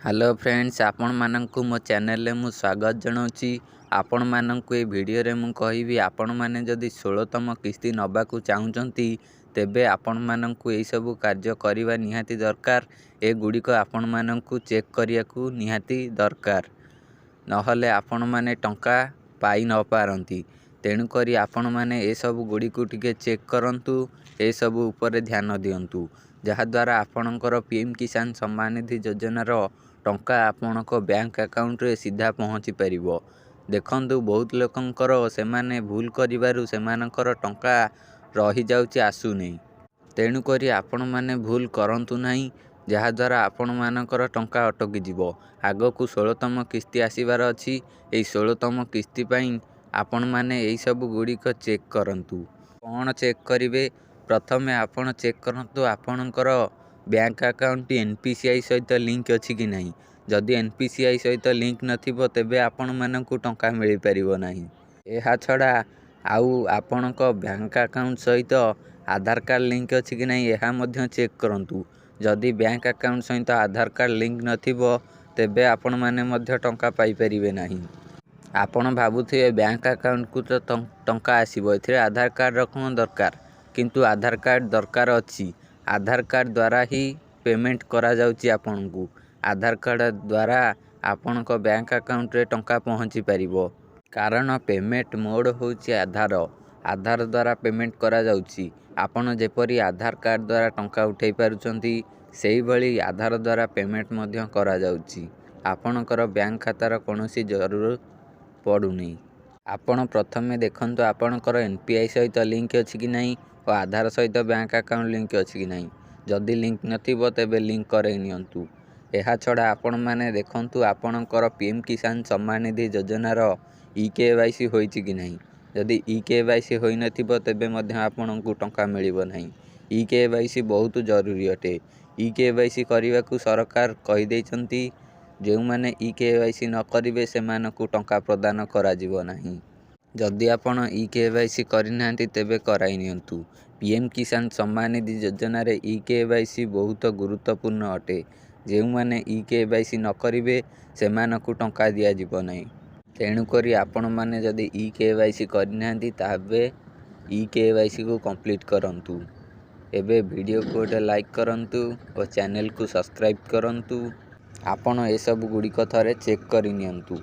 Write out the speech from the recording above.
Hello friends, आपण माननकु मो channel रे मु स्वागत जनाउछि। आपण माननकु ए वीडियो रे मु कहिबी आपण माने जदि 16तम किस्ती नबाकू चाहुचंती तेबे आपण माननकु एई सब कार्य करिवा निहाती दरकार। ए गुडी को आपण माननकु चेक करियाकू निहाती दरकार, नहले आपण माने टंका पाई न पारंती। तेणु करी आपण माने ए सब गुडी को टिके चेक करंतु, ए सब ऊपर ध्यान दियंतु, जहा द्वारा आपणकर पीएम किसान सम्मान निधि योजना रो टंका आपणको बैंक अकाउंट रे सीधा पहुँची परिबो। देखंतु बहुत लोकंकर सेमाने भूल करिवारु सेमानकर टंका रही जाउची आसु नै। तेणु करी आपण माने भूल करंतु नाही, जहा द्वारा आपण मानकर टंका अटकी जिवो। आगकू 16तम किस्ती आसीबार अछि। एई 16तम किस्ती पई आपण माने एई सब गुडी को चेक करंतु। कोन चेक करिवे? प्रथमे आपण चेक करंतु आपणकर बैंक अकाउंट एनपीसीआई सहित लिंक अछि कि नाही। जदि एनपीसीआई सहित लिंक नथिबो तेबे आपण मानकू टंका मिली परिबो नाही। एहा छडा आउ आपणको बैंक अकाउंट सहित आधार कार्ड लिंक अछि कि नाही एहा मध्य चेक करंतु। जदि बैंक अकाउंट सहित आधार कार्ड लिंक नथिबो तेबे आपण माने मध्य टंका पाई परिबे नाही। आपण भाबुथिबे बैंक अकाउंट को तो टंका आसीबो, एथिरे आधार कार्ड रखन दरकार, किंतु आधार कार्ड दरकार अछि। आधार कार्ड द्वारा ही पेमेंट करा जाउची आपनकू। आधार कार्ड द्वारा आपनको बैंक अकाउंट रे टंका पहुँची परिबो, कारण पेमेंट मोड होउची आधार। आधार द्वारा पेमेंट करा जाउची। आपण जेपरी आधार कार्ड द्वारा टंका उठै पारुचंती सेही भली आधार द्वारा पेमेंट मध्य करा जाउची। आपणकर बैंक खातार कोनोसी जरूरत पडुनी। आपण प्रथमे देखंतु आपणकर एनपीआई सहित लिंक अछि कि नाही और आधार सहित बैंक अकाउंट लिंक अछि कि नाही। जदि लिंक नथिबो तेबे लिंक करै नियंतु। एहा छडा आपण माने देखंतु आपणकर पीएम किसान सम्मान निधि योजना रो ईकेवाईसी होईची कि नाही। जदि ईकेवाईसी होई नथिबो तेबे मध्य आपणकू टंका मिलिबो नाही। ईकेवाईसी बहुत जरूरी अटे। ईकेवाईसी करिवाकू सरकार कहि दैचंती, जेउ माने ईकेवाईसी न करिवे सेमानकू टंका प्रदान करा जिवो नाही। जदि आपण ईकेवाईसी करिनांती तेबे कराई नियंतु। पीएम किसान सम्मान निधि योजना रे ईकेवाईसी बहुत गुरुत्वपूर्ण अटे। जेउ माने ईकेवाईसी न करिवे सेमानकू टंका दिया जिवो नाही। तेणु करी आपण माने जदि ईकेवाईसी करिनांती ताबे ईकेवाईसी को कंप्लीट करंतु। एबे वीडियो को गोटे लाइक करंतु और चैनल को सब्सक्राइब करंतु। आपण ए सब गुडी को थरे चेक करि नियंतु।